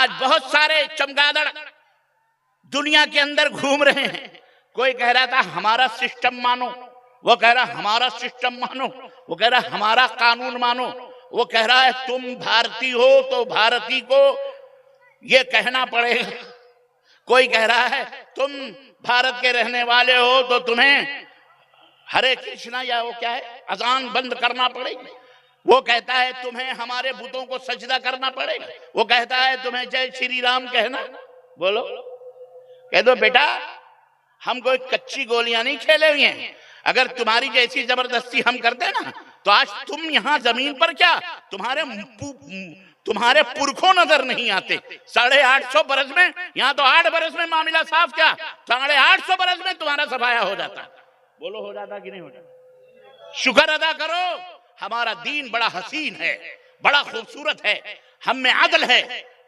آج بہت سارے چمگادڑ دنیا کے اندر گھوم رہے ہیں. کوئی کہہ رہا تھا ہمارا سسٹم مانو، وہ کہہ رہا ہمارا سسٹم مانو، وہ کہہ رہا ہمارا قانون مانو، وہ کہہ رہا ہے تم بھارتی ہو تو بھارتی کو یہ کہنا پڑے گا. کوئی کہہ رہا ہے تم بھارت کے رہنے والے ہو تو تمہیں ہرے کرشنا یا وہ کیا ہے اذان بند کرنا پڑے گی. وہ کہتا ہے تمہیں ہمارے بتوں کو سجدہ کرنا پڑے گا. وہ کہتا ہے تمہیں جے شری رام کہنا. بولو، کہہ دو بیٹا ہم کوئی کچی گولیاں نہیں کھیلے ہوئے ہیں. اگر تمہاری جیسی زبردستی ہم کرتے نا تو آج تم یہاں زمین پر کیا تمہارے پرکھوں نظر نہیں آتے. 850 برس میں، یہاں تو 8 برس میں معاملہ صاف، کیا 850 برس میں تمہارا صفایا ہو جاتا. بولو ہو جاتا کہ نہیں ہو جاتا؟ شکر ادا کرو، ہمارا دین بڑا حسین ہے، بڑا خوبصورت ہے. ہم میں عدل ہے،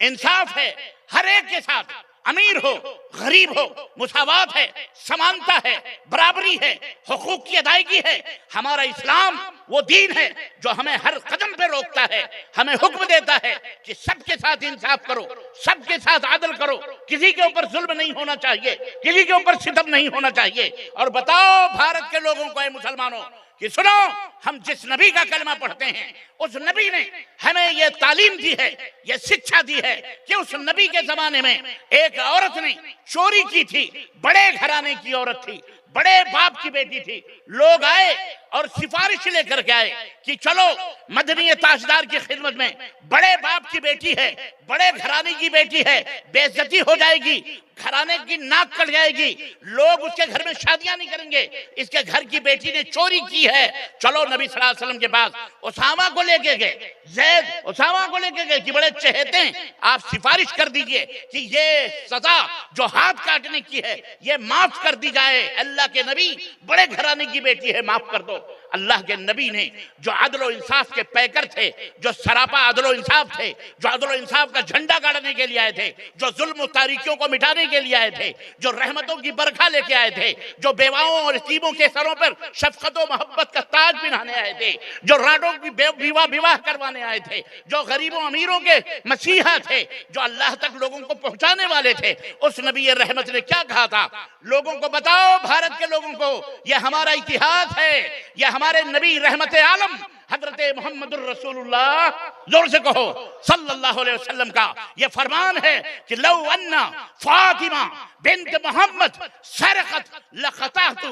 انصاف ہے، ہر ایک کے ساتھ، امیر ہو غریب ہو مساوات ہے، سمانتا ہے، برابری ہے، حقوق کی ادائیگی ہے. ہمارا اسلام وہ دین ہے جو ہمیں ہر قدم پہ روکتا ہے، ہمیں حکم دیتا ہے کہ سب کے ساتھ انصاف کرو، سب کے ساتھ عدل کرو، کسی کے اوپر ظلم نہیں ہونا چاہیے، کسی کے اوپر ستم نہیں ہونا چاہیے. اور بتاؤ بھارت کے لوگوں کو، اے مسلمانوں، کہ سنو، ہم جس نبی کا کلمہ پڑھتے ہیں اس نبی نے ہمیں یہ تعلیم دی ہے، یہ شکشا دی ہے کہ اس نبی کے زمانے میں ایک عورت نے چوری کی تھی، بڑے گھرانے کی عورت تھی، بڑے باپ کی بیٹی تھی. لوگ آئے اور سفارش لے کر کے آئے کہ چلو مدنی تاجدار کی خدمت میں، بڑے باپ کی بیٹی ہے، بڑے گھرانے کی بیٹی ہے، بے عزتی ہو جائے گی، گھرانے کی ناک کٹ جائے گی، لوگ اس کے گھر میں شادیاں نہیں کریں گے، اس کے گھر کی بیٹی نے چوری کی ہے. چلو نبی صلی اللہ علیہ وسلم کے پاس اسامہ کو لے کے گئے، زید اسامہ کو لے کے گئے کہ بڑے چہتے ہیں، آپ سفارش کر دیجئے کہ یہ سزا جو ہاتھ کاٹنے کی ہے یہ معاف کر دی جائے. اللہ کے نبی بڑے گھرانے کی بیٹی ہے، معاف کر دو. اللہ کے نبی نے جو عدل و انصاف کے پیکر تھے، جو سراپا عدل و انصاف تھے، جو عدل و انصاف کا جھنڈا گاڑنے کے لیے آئے تھے، جو ظلم و تاریکیوں کو مٹانے کے لیے آئے تھے، جو رحمتوں کی برکھا لے کے آئے تھے، جو بیواؤں اور یتیموں کے سروں پر شفقت و محبت کا تاج پہنانے آئے تھے، جو راڈوں کی بیواہ کروانے آئے تھے، جو غریبوں امیروں کے مسیحا تھے، جو اللہ تک لوگوں کو پہنچانے والے تھے، اس نبی رحمت نے کیا کہا تھا؟ لوگوں کو بتاؤ، بھارت کے لوگوں کو، یہ ہمارا اتحاد ہے، یہ ہمارے نبی رحمت عالم حضرت محمد الرسول اللہ، زور سے کہو، صلی اللہ علیہ وسلم کا یہ فرمان ہے کہ لو انا فاطمہ بنت محمد سرقت لقطعت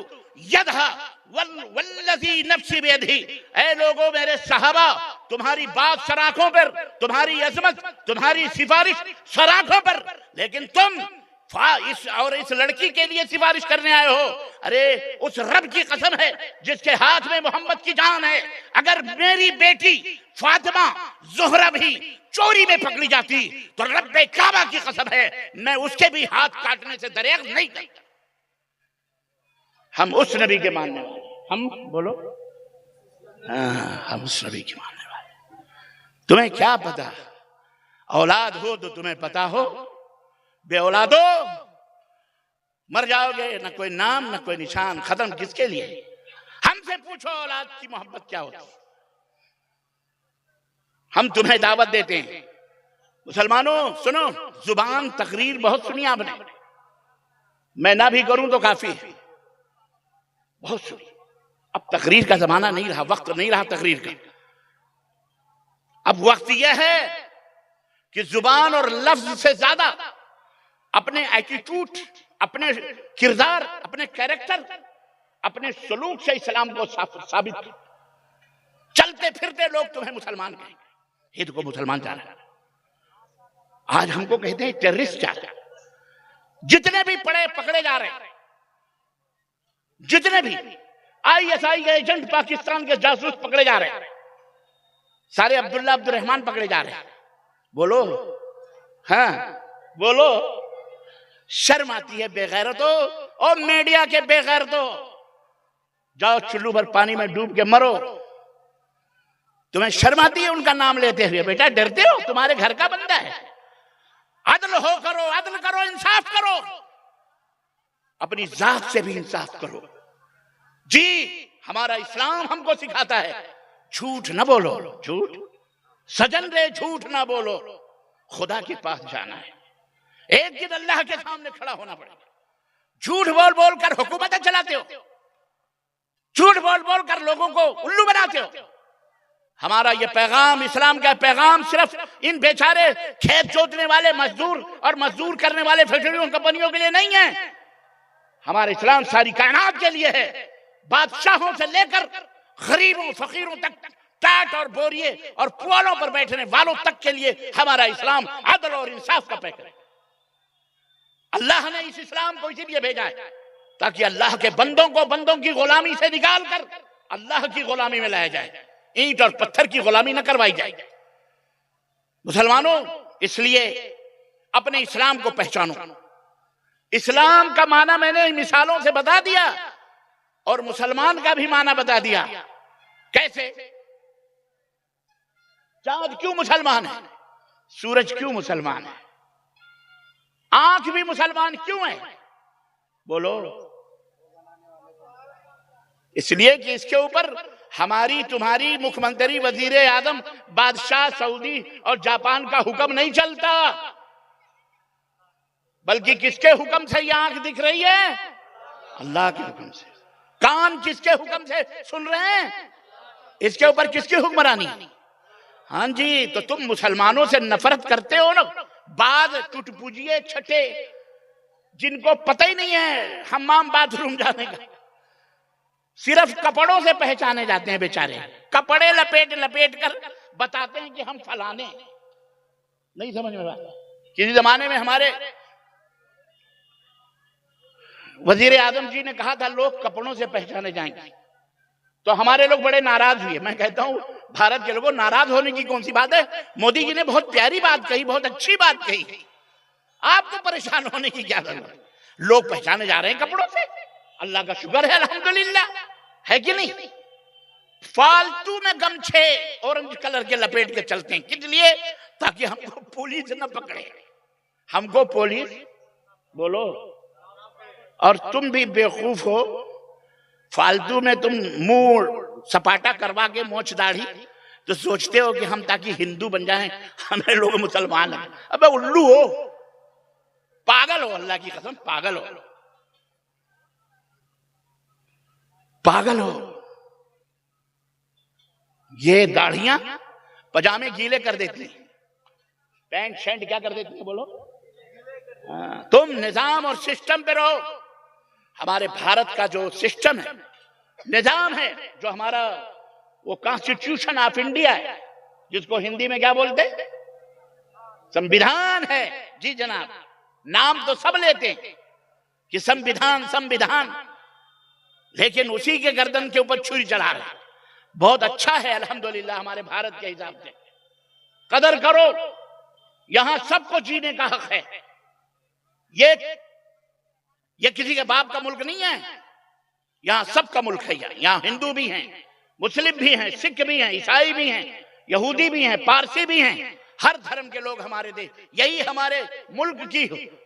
یدها والذی نفسی بیدہ. اے لوگوں، میرے صحابہ، تمہاری بات سراخوں پر، تمہاری عظمت، تمہاری سفارش سراخوں پر، لیکن تم اس لڑکی کے لیے سفارش کرنے آئے ہو. ارے اس رب کی قسم ہے جس کے ہاتھ میں محمد کی جان ہے، اگر میری بیٹی فاطمہ زہرہ بھی چوری میں پکڑی جاتی تو رب کعبہ کی قسم ہے میں اس کے بھی ہاتھ کاٹنے سے دریغ نہیں کرتا. ہم اس نبی کے ماننے والے، ہم بولو ہم اس نبی کے ماننے والے. تمہیں کیا پتا؟ اولاد ہو تو تمہیں پتا ہو، بے اولادو مر جاؤ گے، نہ کوئی نام نہ کوئی نشان، ختم. کس کے لیے؟ ہم سے پوچھو اولاد کی محبت کیا ہوتی. ہم تمہیں دعوت دیتے ہیں مسلمانوں، سنو، زبان تقریر بہت سنی آپ نے، میں نہ بھی کروں تو کافی ہے، بہت سنی. اب تقریر کا زمانہ نہیں رہا، وقت نہیں رہا تقریر کا. اب وقت یہ ہے کہ زبان اور لفظ سے زیادہ اپنے ایٹیٹیوڈ، اپنے کردار، اپنے کیریکٹر، اپنے سلوک سے اسلام کو ثابت کر. چلتے پھرتے لوگ تمہیں مسلمان کہیں گے، ہند کو مسلمان جا رہا ہے. آج ہم کو کہتے ہیں ٹیررسٹ جا رہا ہے. جتنے بھی پکڑے جا رہے ہیں، جتنے بھی ISI کے ایجنٹ پاکستان کے جاسوس پکڑے جا رہے ہیں، سارے عبداللہ عبد الرحمن پکڑے جا رہے ہیں. بولو ہاں، بولو. شرم آتی ہے بے غیرتو، اور میڈیا کے بے غیرتو، جاؤ چلو بھر پانی میں ڈوب کے مرو. تمہیں شرم آتی ہے ان کا نام لیتے ہوئے؟ بیٹا ڈرتے ہو؟ تمہارے گھر کا بندہ ہے. عدل ہو کرو، عدل کرو، انصاف کرو، اپنی ذات سے بھی انصاف کرو. جی ہمارا اسلام ہم کو سکھاتا ہے جھوٹ نہ بولو. جھوٹ سجن رے، جھوٹ نہ بولو. خدا کے پاس جانا ہے. ایک دن اللہ کے سامنے کھڑا ہونا پڑے گا. جھوٹ بول بول کر حکومتیں چلاتے ہو, جھوٹ بول بول کر لوگوں کو الو بناتے ہو. ہمارا یہ پیغام, اسلام کا پیغام صرف ان بیچارے کھیت جوتنے والے مزدور اور مزدور کرنے والے فیکٹریوں کمپنیوں کے لیے نہیں ہے. ہمارا اسلام ساری کائنات کے لیے ہے. بادشاہوں سے لے کر غریبوں فقیروں تک, ٹاٹ اور بوریے اور پوالوں پر بیٹھنے والوں تک کے لیے ہمارا اسلام عدل اور انصاف کا پیغام ہے. اللہ نے اس اسلام کو اسی لیے بھیجا ہے تاکہ اللہ کے بندوں کو بندوں کی غلامی سے نکال کر اللہ کی غلامی میں لایا جائے, اینٹ اور پتھر کی غلامی نہ کروائی جائے. مسلمانوں, اس لیے اپنے اسلام کو پہچانو. اسلام کا معنی میں نے مثالوں سے بتا دیا اور مسلمان کا بھی معنی بتا دیا. کیسے؟ چاند کیوں مسلمان ہے؟ سورج کیوں مسلمان ہے؟ آنکھ بھی مسلمان کیوں ہے؟ بولو. اس لیے کہ اس کے اوپر ہماری تمہاری مکھ منتری وزیر اعظم بادشاہ سعودی اور جاپان کا حکم نہیں چلتا, بلکہ کس کے حکم سے یہ آنکھ دکھ رہی ہے؟ اللہ کے حکم سے. کان کس کے حکم سے سن رہے ہیں؟ اس کے اوپر کس کی حکمرانی؟ ہاں جی, تو تم مسلمانوں سے نفرت کرتے ہو نا. بعض ٹوٹ پوجیے چھٹے جن کو پتہ ہی نہیں ہے حمام باتھ روم جانے کا, صرف کپڑوں سے پہچانے جاتے ہیں بیچارے. کپڑے لپیٹ لپیٹ کر بتاتے ہیں کہ ہم فلانے. نہیں سمجھ میں بات. کسی زمانے میں ہمارے وزیر اعظم جی نے کہا تھا لوگ کپڑوں سے پہچانے جائیں گے, تو ہمارے لوگ بڑے ناراض ہوئے. میں کہتا ہوں بھارت کے لوگوں ناراض ہونے کی کون سی بات ہے؟ مودی جی نے بہت پیاری بات کہی, بہت اچھی بات کہی. آپ کو پریشان ہونے کی کیا ضرورت ہے؟ لوگ پہچانے جا رہے ہیں کپڑوں سے. اللہ کا شکر ہے, الحمدللہ, ہے کہ نہیں؟ فالتو میں گمچھے اورنج کلر کے لپیٹ کے چلتے ہیں. کس لیے؟ تاکہ ہم کو پولیس نہ پکڑے. ہم کو پولیس, بولو, اور تم بھی بیوقوف ہو. فالتو میں تم منہ سپاٹا کروا کے موچھ داڑھی تو سوچتے ہو کہ ہم تاکہ ہندو بن جائیں ہمیں لوگ مسلمان ہیں. ابے الو ہو, پاگل ہو, اللہ کی قسم پاگل ہو, پاگل ہو. یہ داڑھیاں پجامے گیلے کر دیتی ہیں, پینٹ شرٹ کیا کر دیتی ہیں, بولو. تم نظام اور سسٹم پہ رہو. ہمارے بھارت کا جو سسٹم ہے, نظام ہے, جو ہمارا وہ کانسٹیٹیوشن آف انڈیا ہے, جس کو ہندی میں کیا بولتے ہیں؟ سمویدھان ہے. جی جناب, نام تو سب لیتے ہیں کہ سمویدھان سمویدھان, لیکن اسی کے گردن کے اوپر چھری چلا رہا ہے. بہت اچھا ہے الحمدللہ ہمارے بھارت کے حساب سے. قدر کرو, یہاں سب کو جینے کا حق ہے. یہ کسی کے باپ کا ملک نہیں ہے, یہاں سب کا ملک ہے. یہاں ہندو بھی ہیں, مسلم بھی ہیں, سکھ بھی ہیں, عیسائی بھی ہیں, یہودی بھی ہیں, پارسی بھی ہیں. ہر دھرم کے لوگ ہمارے دیش, یہی ہمارے ملک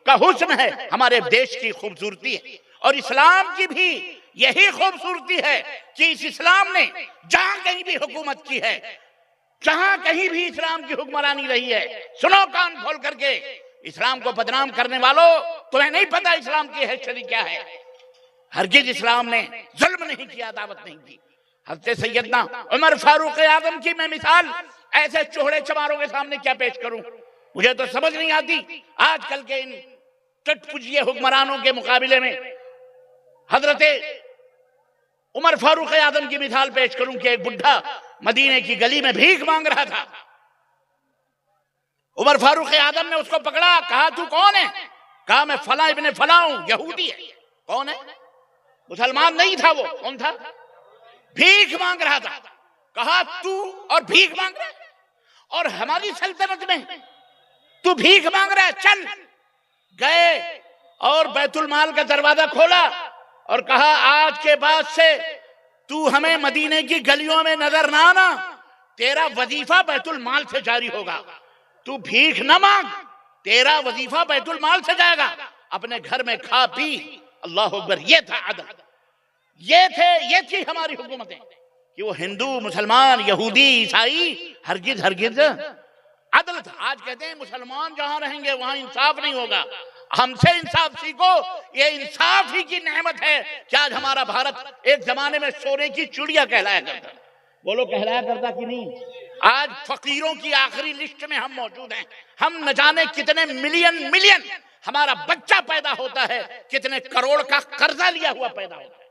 کا حسن ہے, ہمارے دیش کی خوبصورتی ہے. اور اسلام کی بھی یہی خوبصورتی ہے کہ اس اسلام نے جہاں کہیں بھی حکومت کی ہے, جہاں کہیں بھی اسلام کی حکمرانی رہی ہے, سنو کان کھول کر کے, اسلام کو بدنام کرنے والوں, تمہیں نہیں پتا اسلام کی ہسٹری کیا ہے. ہرگز اسلام نے ظلم نہیں کیا, دعوت نہیں دی. حضرت سیدنا عمر فاروق اعظم کی میں مثال ایسے چوہڑے چماروں کے سامنے کیا پیش کروں, مجھے تو سمجھ نہیں آتی. آج کل کے ان ٹٹ پجیے حکمرانوں کے مقابلے میں حضرت عمر فاروق اعظم کی مثال پیش کروں کہ ایک بڈھا مدینے کی گلی میں بھیک مانگ رہا تھا. عمر فاروق اعظم نے اس کو پکڑا, کہا تو کون ہے؟ کہا میں فلاں ابن فلاں ہوں, یہودی ہے. کون ہے؟ مسلمان نہیں تھا وہ. کون تھا؟ بھیک مانگ رہا تھا. کہا تو اور بھیک مانگ رہا ہے, اور ہماری سلطنت میں تو بھیک مانگ رہا ہے, چل. گئے اور بیت المال کا دروازہ کھولا اور کہا آج کے بعد سے تو ہمیں مدینے کی گلیوں میں نظر نہ آنا, تیرا وظیفہ بیت المال سے جاری ہوگا. تو بھیک نہ مانگ, تیرا وظیفہ بیت المال سے جائے گا, اپنے گھر میں کھا پی. اللہ اکبر. یہ تھا عدل, یہ تھی ہماری حکومتیں, کہ وہ ہندو مسلمان یہودی عیسائی ہرگز عدل تھا. آج کہتے ہیں مسلمان جہاں رہیں گے وہاں انصاف نہیں ہوگا. ہم سے انصاف سیکھو. یہ انصاف ہی کی نعمت ہے کہ آج ہمارا بھارت ایک زمانے میں سونے کی چڑیا کہلایا کرتا. بولو کہلایا کرتا کہ نہیں؟ آج فقیروں کی آخری لسٹ میں ہم موجود ہیں. ہم نہ جانے کتنے ملین ہمارا بچہ پیدا ہوتا ہے, کتنے کروڑ کا قرضہ لیا ہوا پیدا ہوتا ہے.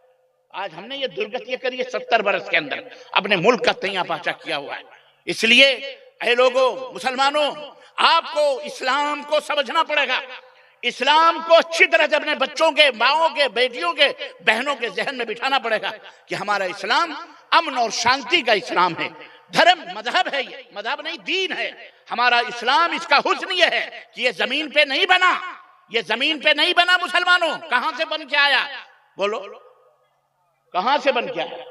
آج ہم نے یہ درگتی کری ہے 70 برس کے اندر, اپنے ملک کا تیاں پاچا کیا ہوا ہے. اس لیے اے لوگوں, مسلمانوں, آپ کو اسلام کو سمجھنا پڑے گا. اسلام کو اچھی طرح سے اپنے بچوں کے, ماؤں کے, بیٹیوں کے, بہنوں کے ذہن میں بٹھانا پڑے گا کہ ہمارا اسلام امن اور شانتی کا اسلام ہے. دھرم مذہب ہے, یہ مذہب نہیں دین ہے. ہمارا اسلام, اس کا حسن یہ ہے کہ یہ زمین پہ نہیں بنا. یہ زمین پہ نہیں بنا مسلمانوں. کہاں سے بن کے آیا؟ بولو کہاں سے بن کے آیا؟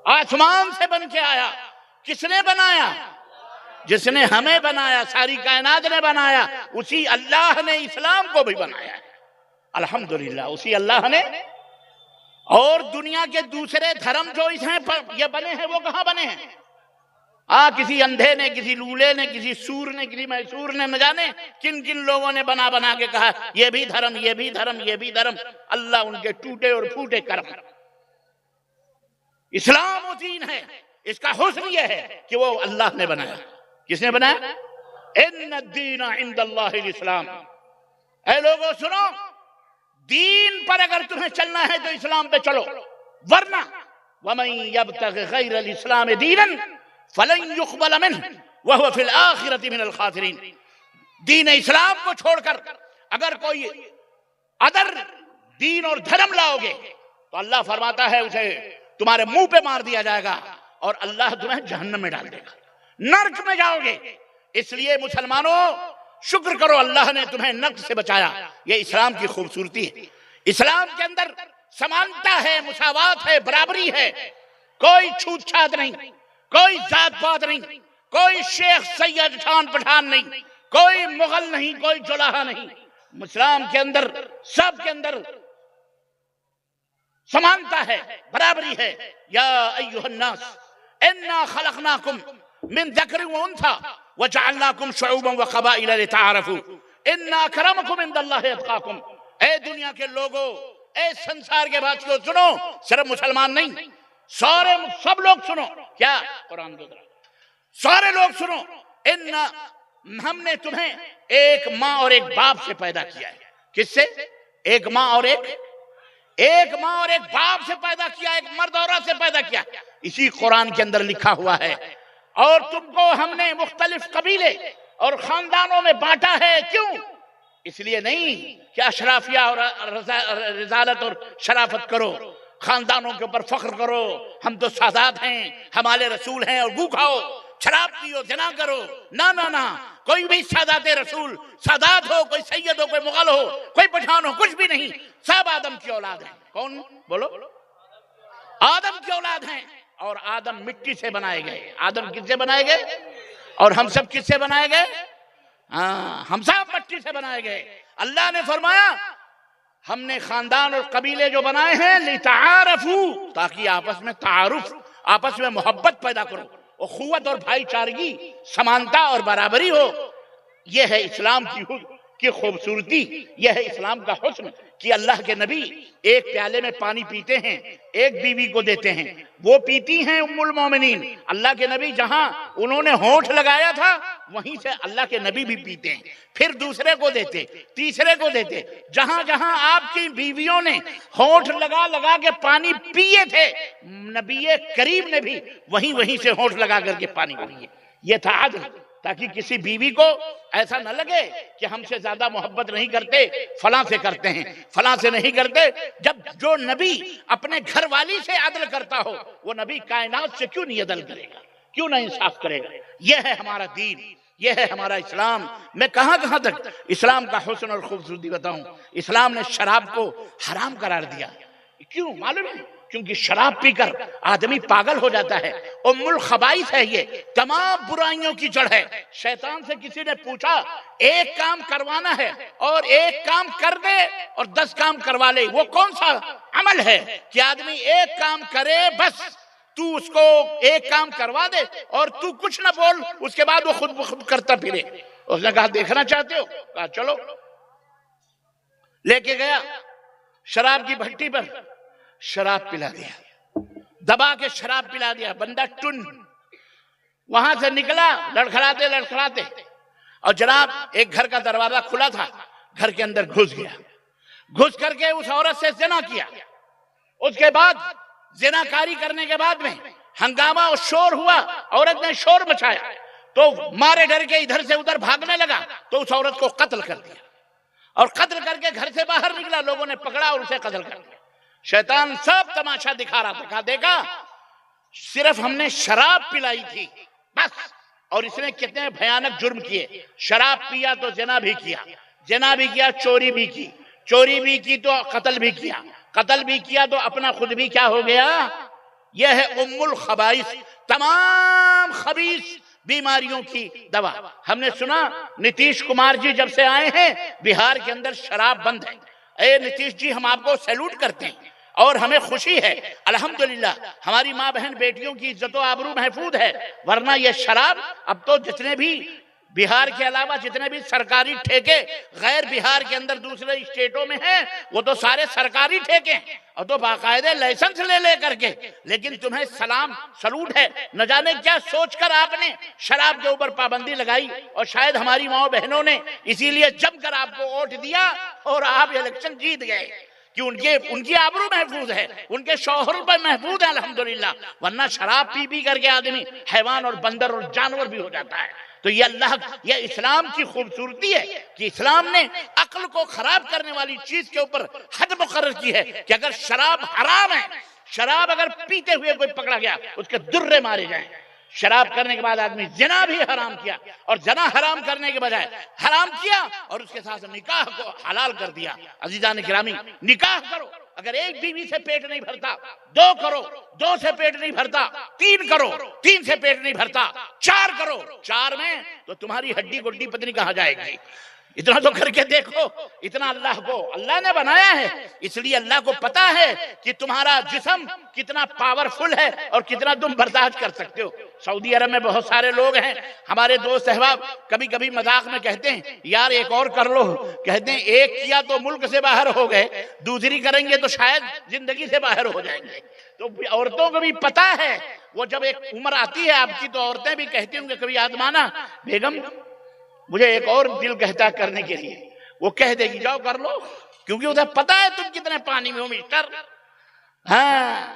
آسمان سے بن کے آیا. کس نے بنایا؟ جس نے ہمیں بنایا, ساری کائنات نے بنایا. اسی اللہ نے اسلام کو بھی بنایا ہے. الحمدللہ اسی اللہ نے. اور دنیا کے دوسرے دھرم جو اس ہیں یہ بنے ہیں, وہ کہاں بنے ہیں؟ کسی اندھے نے, کسی لولے نے, کسی سور نے, کسی میسور نے, نہ جانے کن کن لوگوں نے بنا کے کہا یہ بھی دھرم, یہ بھی دھرم, یہ بھی دھرم. اللہ ان کے ٹوٹے اور پھوٹے کرم. اسلام و دین ہے, اس کا حسن یہ ہے کہ وہ اللہ نے بنایا. کس نے بنایا؟ ان الدین عند اللہ الاسلام. اے لوگوں سنو, دین پر اگر تمہیں چلنا ہے تو اسلام پہ چلو, ورنہ ومن یبتغ غیر الاسلام دینا فلن يقبل منه وهو في الآخرة من الخاسرین. دین اسلام کو چھوڑ کر اگر کوئی ادر دین اور دھرم لاؤ گے تو اللہ فرماتا ہے اسے تمہارے منہ پہ مار دیا جائے گا اور اللہ تمہیں جہنم میں ڈال دے گا, نرک میں جاؤ گے. اس لیے مسلمانوں شکر کرو اللہ نے تمہیں نرک سے بچایا. یہ اسلام کی خوبصورتی ہے. اسلام کے اندر سمانتا ہے, مساوات ہے, برابری ہے. کوئی چھوت چھات نہیں, کوئی ذات پات نہیں, کوئی شیخ سید ٹھان پٹھان نہیں, کوئی مغل نہیں, کوئی جلاہا نہیں. اسلام کے اندر سب کے اندر سمانتا ہے, برابری ہے. یا ایھا الناس انا خلقناکم من ذکر و انثی وجعلناکم شعوبا وقبائل لتعارفوا ان اکرمکم عند اللہ اتقاکم. اے دنیا کے لوگوں, اے سنسار کے بادشاہوں, سنو, صرف مسلمان نہیں, سب لوگ سنو. کیا قرآن دو سارے لوگ سنو. ہم نے تمہیں ایک ماں اور ایک باپ سے پیدا کیا ہے. کس سے؟ ایک ماں اور ایک باپ سے پیدا کیا, ایک مرد عورت سے پیدا کیا. اسی قرآن کے اندر لکھا ہوا ہے. اور تم کو ہم نے مختلف قبیلے اور خاندانوں میں بانٹا ہے. کیوں؟ اس لیے نہیں کہ اشرافیہ اور رسالت اور شرافت کرو, خاندانوں کے اوپر فخر کرو, ہم تو سادات ہیں, ہمارے رسول ہیں, اور گو کھاؤ, شراب پیو, زنا کرو. نہ, کوئی بھی سادات رسول, سادات ہو, کوئی سید ہو, کوئی مغل ہو, کوئی پٹھان ہو, کچھ بھی نہیں. سب آدم کی اولاد ہیں. کون؟ بولو. آدم کی اولاد ہیں. اور آدم مٹی سے بنائے گئے. آدم کس سے بنائے گئے؟ اور ہم سب کس سے بنائے گئے؟ ہم سب مٹی سے بنائے گئے. اللہ نے فرمایا ہم نے خاندان اور قبیلے جو بنائے ہیں لتعارفوا, تاکہ آپس میں تعارف, آپس میں محبت پیدا کرو, اخوت اور بھائی چارگی, سمانتا اور برابری ہو. یہ ہے اسلام کی خوبصورتی, یہ ہے اسلام کا حسن کہ اللہ کے نبی ایک پیالے میں پانی پیتے ہیں, ایک بیوی کو دیتے ہیں, وہ پیتی ہیں ام المومنین. اللہ کے نبی جہاں انہوں نے ہونٹ لگایا تھا وہیں سے اللہ کے نبی بھی پیتے ہیں, پھر دوسرے کو دیتے, تیسرے کو دیتے. جہاں جہاں آپ کی بیویوں نے ہونٹ لگا کے پانی پیے تھے, نبی کریم نے بھی وہیں سے ہونٹ لگا کر کے پانی پیے. یہ تھا عدل, تاکہ کسی بیوی کو ایسا نہ لگے کہ ہم سے زیادہ محبت نہیں کرتے, فلاں سے کرتے ہیں, فلاں سے نہیں کرتے. جب جو نبی اپنے گھر والی سے عدل کرتا ہو, وہ نبی کائنات سے کیوں نہیں عدل کرے گا, کیوں نہ انصاف کرے گا. یہ ہے ہمارا دین, یہ ہے ہمارا اسلام. میں کہاں تک اسلام کا حسن اور خوبصورتی بتاؤں. اسلام نے شراب کو حرام قرار دیا. کیوں معلوم ہے؟ کیونکہ شراب پی کر آدمی پاگل ہو جاتا ہے. ام الخبائث ہے, یہ تمام برائیوں کی جڑ ہے. شیطان سے کسی نے پوچھا ایک کام کروانا ہے اور ایک کام کر دے اور 10 کام کروا لے, وہ کون سا عمل ہے کہ آدمی ایک کام کرے بس تو اس کو ایک کام کروا دے اور تو کچھ نہ بول، اس کے بعد وہ خود بخود کرتا پھرے۔ اس نے کہا دیکھنا چاہتے ہو؟ کہا چلو۔ لے کے گیا شراب کی بھٹی پر، شراب پلا دیا، دبا کے شراب پلا دیا، بندہ ٹن۔ وہاں سے نکلا لڑکھڑاتے لڑکھڑاتے، اور جناب ایک گھر کا دروازہ کھلا تھا، گھر کے اندر گھس گیا، گھس کر کے اس عورت سے زنا کیا۔ اس کے بعد زنا کاری کرنے کے بعد میں ہنگامہ اور شور ہوا، عورت نے شور مچایا تو مارے ڈر کے ادھر سے ادھر بھاگنے لگا، تو اس عورت کو قتل کر دیا، اور قتل کر کے گھر سے باہر نکلا، لوگوں نے پکڑا اور اسے قتل کر دیا۔ شیطان سب تماشا دکھا رہا تھا، کہا دیکھا صرف ہم نے شراب پلائی تھی بس، اور اس نے کتنے بھیانک جرم کیے۔ شراب پیا تو زنا بھی کیا، زنا بھی کیا، چوری بھی کی، چوری بھی کی تو قتل بھی کیا، قتل بھی کیا تو اپنا خود بھی کیا ہو گیا۔ یہ ہے ام الخبائث، تمام خبیث بیماریوں کی دوا۔ ہم نے سنا نتیش کمار جی جب سے آئے ہیں بہار کے اندر شراب بند ہے۔ اے نتیش جی، ہم آپ کو سیلوٹ کرتے ہیں اور ہمیں خوشی ہے، الحمدللہ ہماری ماں بہن بیٹیوں کی عزت و آبرو محفوظ ہے، ورنہ یہ شراب اب تو جتنے بھی بہار کے علاوہ جتنے بھی سرکاری ٹھیکے غیر بہار کے اندر دوسرے اسٹیٹوں میں ہیں وہ تو سارے سرکاری ٹھیکے ہیں، اور تو باقاعدہ لائسنس لے کر کے، لیکن تمہیں سلام سلوٹ ہے، نہ جانے کیا سوچ کر آپ نے شراب کے اوپر پابندی لگائی، اور شاید ہماری ماں بہنوں نے اسی لیے جم کر آپ کو ووٹ دیا اور آپ الیکشن جیت گئے کہ ان کی آبرو محفوظ ہے، ان کے شوہر پر محفوظ ہے الحمدللہ، ورنہ شراب پی پی کر کے آدمی حیوان اور بندر اور جانور بھی ہو جاتا ہے۔ تو یہ اسلام کی خوبصورتی ہے کہ اسلام نے عقل کو خراب کرنے والی چیز کے اوپر حد مقرر کی ہے کہ اگر شراب حرام ہے، شراب اگر پیتے ہوئے کوئی پکڑا گیا اس کے درے مارے جائیں۔ شراب کرنے کے بعد آدمی زنا بھی حرام کیا، اور زنا حرام کرنے کے بجائے حرام کیا اور اس کے ساتھ نکاح کو حلال کر دیا۔ عزیزان گرامی، نکاح کرو، اگر ایک بیوی سے پیٹ نہیں بھرتا 2 کرو، 2 سے پیٹ نہیں بھرتا 3 کرو، 3 سے پیٹ نہیں بھرتا 4 کرو، 4 میں تو تمہاری ہڈی گڈی پتنی کہاں جائے گی۔ اتنا تو کر کے دیکھو، اتنا اللہ نے بنایا ہے، اس لیے اللہ کو پتا ہے کہ تمہارا جسم کتنا پاورفل ہے اور کتنا تم برداشت کر سکتے ہو۔ سعودی عرب میں بہت سارے لوگ ہیں، ہمارے دوست احباب کبھی کبھی مذاق میں کہتے ہیں یار ایک اور کر لو، کہتے ہیں ایک کیا تو ملک سے باہر ہو گئے، دوسری کریں گے تو شاید زندگی سے باہر ہو جائیں گے۔ تو عورتوں کو بھی پتا ہے، وہ جب ایک عمر آتی ہے آپ کی تو عورتیں بھی کہتی ہوں کہ کبھی آزمانا بیگم مجھے ایک اور دل کہتا کرنے کے لیے، وہ کہہ دے گی جاؤ کر لو، کیونکہ ادھر پتا ہے تم کتنے پانی میں ہو مسٹر، ہاں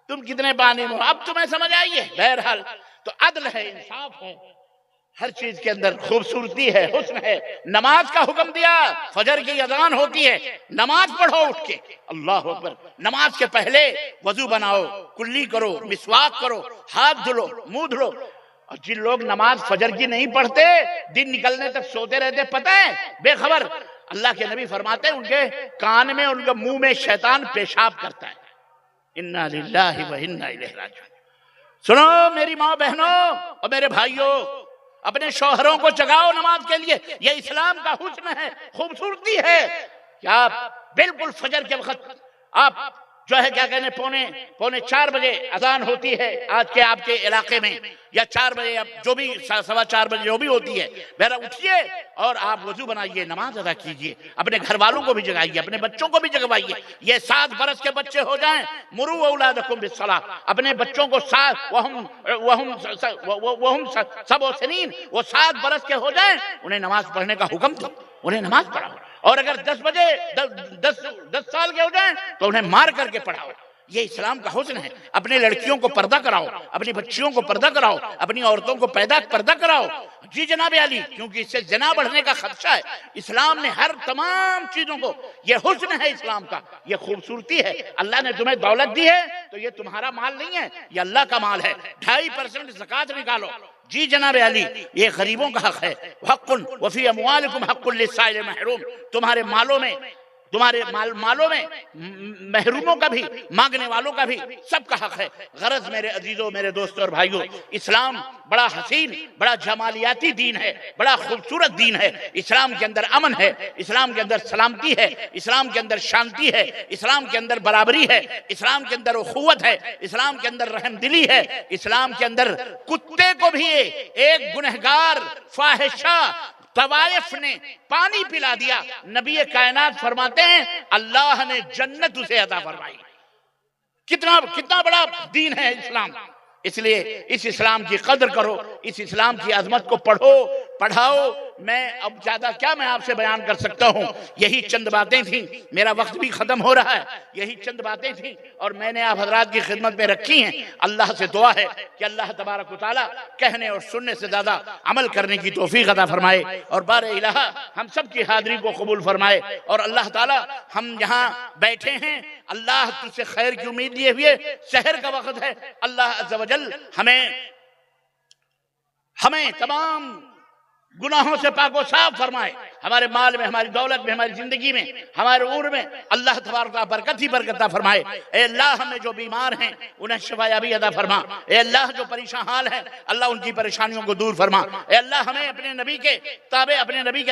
تم کتنے پانی میں ہو۔ اب تمہیں سمجھ آئیے۔ بہرحال تو عدل ہے، انصاف ہے، ہر چیز کے اندر خوبصورتی ہے، حسن ہے۔ نماز کا حکم دیا، فجر کی اذان ہوتی ہے نماز پڑھو اٹھ کے، اللہ اکبر۔ نماز کے پہلے وضو بناؤ، کلی کرو، مسواک کرو، ہاتھ دھلو، منہ دھلو۔ اور جن لوگ نماز فجر کی نہیں پڑھتے دن نکلنے تک سوتے رہتے، پتہ ہے بے خبر، اللہ کے نبی فرماتے ہیں ان کے کان میں، ان کے منہ میں شیطان پیشاب کرتا ہے۔ انا للہ و انا الیہ راجعون۔ سنو میری ماں بہنوں اور میرے بھائیوں، اپنے شوہروں کو جگاؤ نماز کے لیے، یہ اسلام کا حسن ہے، خوبصورتی ہے کہ آپ بالکل فجر کے وقت آپ جو ہے کیا کہنے پونے 4 بجے اذان ہوتی ہے آج کے آپ کے علاقے میں، یا 4 بجے جو بھی 4:15 بجے جو بھی ہوتی ہے، بہرحال اٹھیے اور آپ وضو بنائیے، نماز ادا کیجئے، اپنے گھر والوں کو بھی جگائیے، اپنے بچوں کو بھی جگوائیے۔ یہ 7 برس کے بچے ہو جائیں، مروا اولادکم بالصلاۃ، اپنے بچوں کو 7 برس کے ہو جائیں انہیں نماز پڑھنے کا حکم دو، انہیں نماز پڑھاؤ، اور اگر 10 سال کے ہو جائیں تو انہیں مار کر کے پڑھاؤ۔ یہ اسلام کا حسن ہے۔ اپنی لڑکیوں کو پردہ کراؤ، اپنی بچیوں کو پردہ کراؤ، اپنی عورتوں کو پردہ کراؤ۔ جی جناب علی، کیونکہ اس سے زنا بڑھنے کا خدشہ ہے۔ اسلام نے ہر تمام چیزوں کو، یہ حسن ہے اسلام کا، یہ خوبصورتی ہے۔ اللہ نے تمہیں دولت دی ہے تو یہ تمہارا مال نہیں ہے، یہ اللہ کا مال ہے۔ 2.5% زکوٰۃ نکالو۔ جی جناب علی، یہ غریبوں کا حق ہے۔ حق وفی اموالکم حق للسائل محروم، تمہارے مالوں میں تمہارے مالوں میں محروموں کا بھی، مانگنے والوں کا بھی، سب کا حق ہے۔ غرض میرے عزیزوں، میرے دوستوں اور بھائیوں، اسلام بڑا حسین، بڑا جمالیاتی دین ہے، بڑا خوبصورت دین ہے۔ اسلام کے اندر امن ہے، اسلام کے اندر سلامتی ہے، اسلام کے اندر شانتی ہے، اسلام کے اندر برابری ہے، اسلام کے اندر اخوت ہے، اسلام کے اندر رحم دلی ہے، اسلام کے اندر کتے کو بھی ایک گنہگار فاحشہ طوائف نے پانی پلا دیا، نبی کائنات فرماتے ہیں اللہ نے جنت اسے عطا فرمائی۔ کتنا بڑا دین ہے اسلام۔ اس لیے اس اسلام کی قدر کرو، اس اسلام کی عظمت کو پڑھاؤ۔ میں اب زیادہ کیا میں آپ سے بیان کر سکتا ہوں، یہی چند باتیں تھیں، میرا وقت بھی ختم ہو رہا ہے، یہی چند باتیں تھیں اور میں نے آپ حضرات کی خدمت میں رکھی ہیں۔ اللہ سے دعا ہے کہ اللہ تبارک و تعالیٰ کہنے اور سننے سے زیادہ عمل کرنے کی توفیق عطا فرمائے، اور بار الہ ہم سب کی حاضری کو قبول فرمائے۔ اور اللہ تعالیٰ ہم یہاں بیٹھے ہیں، اللہ تجھ سے خیر کی امید لیے ہوئے، سحر کا وقت ہے، اللہ عز و جل ہمیں تمام گناہوں سے پاک و صاف فرمائے، ہمارے مال میں، ہماری دولت میں، ہماری زندگی میں، ہمارے عمر میں اللہ تبارک و تعالیٰ برکت ہی برکت عطا فرمائے۔ اے اللہ ہمیں جو بیمار ہیں انہیں شفا یابی عطا فرما، اے اللہ جو پریشان حال ہیں اللہ ان کی پریشانیوں کو دور فرما، اے اللہ ہمیں اپنے نبی کے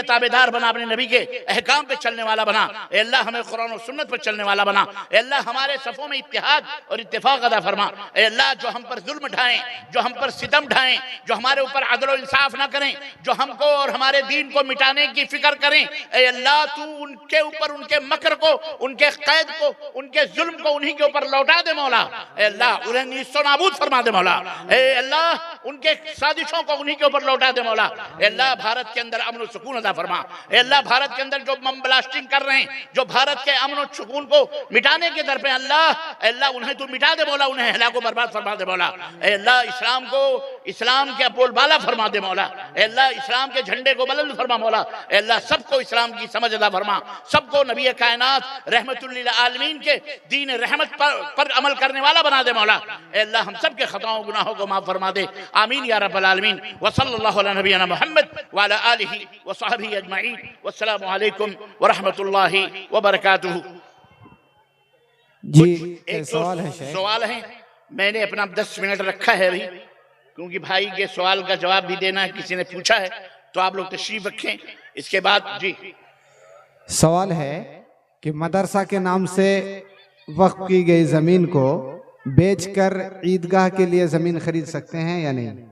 تابع دار بنا، اپنے نبی کے احکام پہ چلنے والا بنا، اے اللہ ہمیں قرآن و سنت پر چلنے والا بنا، اے اللہ ہمارے صفوں میں اتحاد اور اتفاق عطا فرما، اے اللہ جو ہم پر ظلم ڈھائیں، جو ہم پر ستم ڈھائیں، جو ہمارے اوپر عدل و انصاف نہ کریں، جو ہم کو اور ہمارے دین کو مٹانے کی فکر کریں، اے اللہ تو ان کے اوپر ان کے مکر کو، ان کے قید کو، ان کے ظلم کو انہی کے اوپر لوٹا دے مولا، اے اللہ انہیں نیست و نابود فرما دے مولا، اے اللہ ان کے سازشوں کو انہی کے اوپر لوٹا دے مولا، اے اللہ بھارت کے اندر امن و سکون عطا فرما، اے اللہ بھارت کے اندر جو بم بلاسٹنگ کر رہے ہیں، جو بھارت کے امن و سکون کو مٹانے کے در پہ اللہ، اے اللہ انہیں تو مٹا دے مولا، انہیں ہلاک و برباد فرما دے مولا، اے اللہ اسلام کے بول بالا فرما دے مولا، اے اللہ اسلام کے جھنڈے کو بلند فرما مولا، اے اللہ سب کو اسلام کی سمجھ عطا فرما، سب کو نبی کائنات رحمت للعالمین کے دین رحمت پر عمل کرنے والا بنا دے مولا، اے اللہ ہم سب کے خطاؤں گناہوں کو معاف فرما دے، آمین یا رب العالمین، وصلی اللہ علی نبینا محمد وعلی آلہ وصحبہ اجمعین، والسلام علیکم ورحمت اللہ وبرکاتہ۔ جی ایک سوال ہے شیخ، سوال ہے، میں نے اپنا 10 منٹ رکھا ہے ابھی، کیونکہ بھائی کے سوال کا جواب بھی دینا ہے، کسی نے پوچھا ہے تو آپ لوگ تشریف رکھیں، اس کے بعد جی سوال ہے کہ مدرسہ کے نام سے وقف کی گئی زمین کو بیچ کر عیدگاہ کے لیے زمین خرید سکتے ہیں یا نہیں؟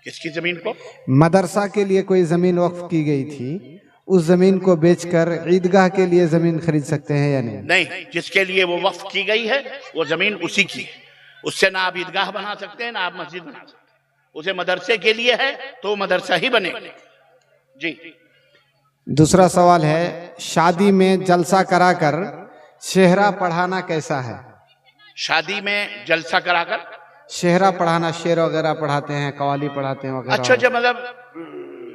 کس کی زمین کو؟ مدرسہ کے لیے کوئی زمین وقف کی گئی تھی، اس زمین کو بیچ کر عیدگاہ کے لیے زمین خرید سکتے ہیں یا نہیں؟ نہیں، جس کے لیے وہ وقف کی گئی ہے وہ زمین اسی کی ہے، اس سے نہ آپ عیدگاہ بنا سکتے ہیں نہ آپ مسجد بنا سکتے ہیں، اسے مدرسے کے لیے ہے تو مدرسہ ہی بنے گا۔ جی دوسرا سوال ہے، شادی میں جلسہ کرا کر شہرہ پڑھانا کیسا ہے؟ شادی میں جلسہ کرا کر شہرہ پڑھانا، شعر وغیرہ پڑھاتے ہیں، قوالی پڑھاتے ہیں وغیرہ۔ اچھا جب مطلب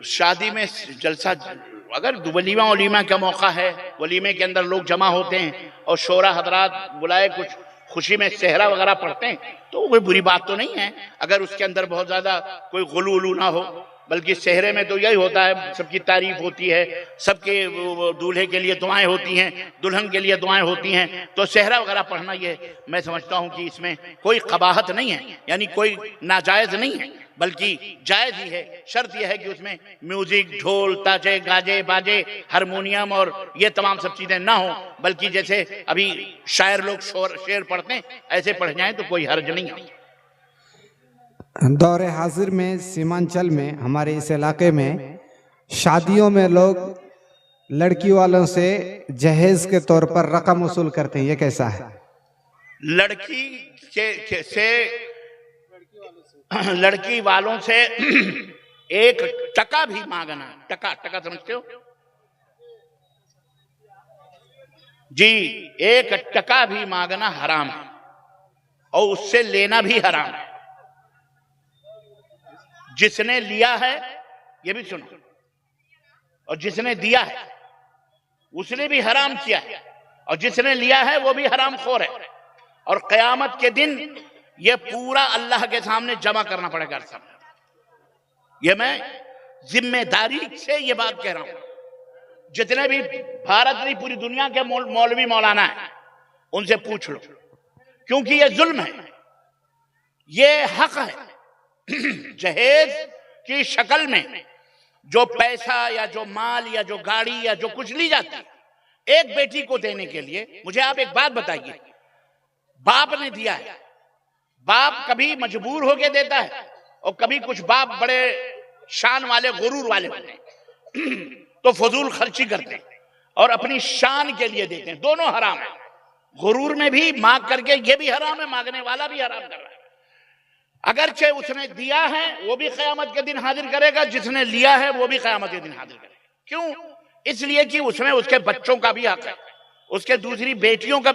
شادی میں جلسہ، اگر ولیمہ کا موقع ہے، ولیمے کے اندر لوگ جمع ہوتے ہیں اور شورا حضرات بلائے کچھ خوشی میں صحرا وغیرہ پڑھتے ہیں تو کوئی بری بات تو نہیں ہے، اگر اس کے اندر بہت زیادہ کوئی غلو نہ ہو، بلکہ صحرے میں تو یہی ہوتا ہے، سب کی تعریف ہوتی ہے، سب کے دولہے کے لیے دعائیں ہوتی ہیں، دلہن کے لیے دعائیں ہوتی ہیں، تو صحرا وغیرہ پڑھنا یہ میں سمجھتا ہوں کہ اس میں کوئی قباحت نہیں ہے، یعنی کوئی ناجائز نہیں ہے، بلکہ جائز ہی ہے۔ شرط یہ ہے کہ اس میں میوزک، ڈھول، تاجے، گاجے، باجے، ہارمونیم اور یہ تمام سب چیزیں نہ ہوں، بلکہ جیسے ابھی شاعر لوگ شعر پڑھتے ہیں ایسے پڑھ جائیں تو کوئی حرج نہیں ہے۔ دور حاضر میں سیمانچل میں، ہمارے اس علاقے میں شادیوں میں لوگ لڑکی والوں سے جہیز کے طور پر رقم وصول کرتے ہیں، یہ کیسا ہے؟ لڑکی والوں سے ایک ٹکا بھی مانگنا، ٹکا سمجھتے ہو جی؟ ایک ٹکا بھی مانگنا حرام ہے اور اس سے لینا بھی حرام ہے۔ جس نے لیا ہے یہ بھی سنو، اور جس نے دیا ہے اس نے بھی حرام کیا ہے، اور جس نے لیا ہے وہ بھی حرام خور ہے، اور قیامت کے دن یہ پورا اللہ کے سامنے جمع کرنا پڑے گا سب۔ یہ میں ذمہ داری سے یہ بات کہہ رہا ہوں، جتنے بھی بھارت نہیں پوری دنیا کے مولوی مولانا ہیں ان سے پوچھ لو، کیونکہ یہ ظلم ہے، یہ حق ہے۔ جہیز کی شکل میں جو پیسہ یا جو مال یا جو گاڑی یا جو کچھ لی جاتی ہے ایک بیٹی کو دینے کے لیے، مجھے آپ ایک بات بتائیے، باپ نے دیا ہے، باپ کبھی مجبور ہو کے دیتا ہے اور کبھی کچھ باپ بڑے شان والے غرور والے ہوتے ہیں تو فضول خرچی کرتے ہیں اور اپنی شان کے لیے دیتے ہیں، دونوں حرام ہیں۔ غرور میں بھی مانگ کر کے یہ بھی حرام ہے، مانگنے والا بھی حرام کر رہا ہے۔ اگرچہ اس نے دیا ہے وہ بھی قیامت کے دن حاضر کرے گا، جس نے لیا ہے وہ بھی قیامت کے دن حاضر کرے گا۔ کیوں؟ اس لیے کہ اس میں اس کے بچوں کا بھی حق ہے، اس کے دوسری بیٹیوں کا بھی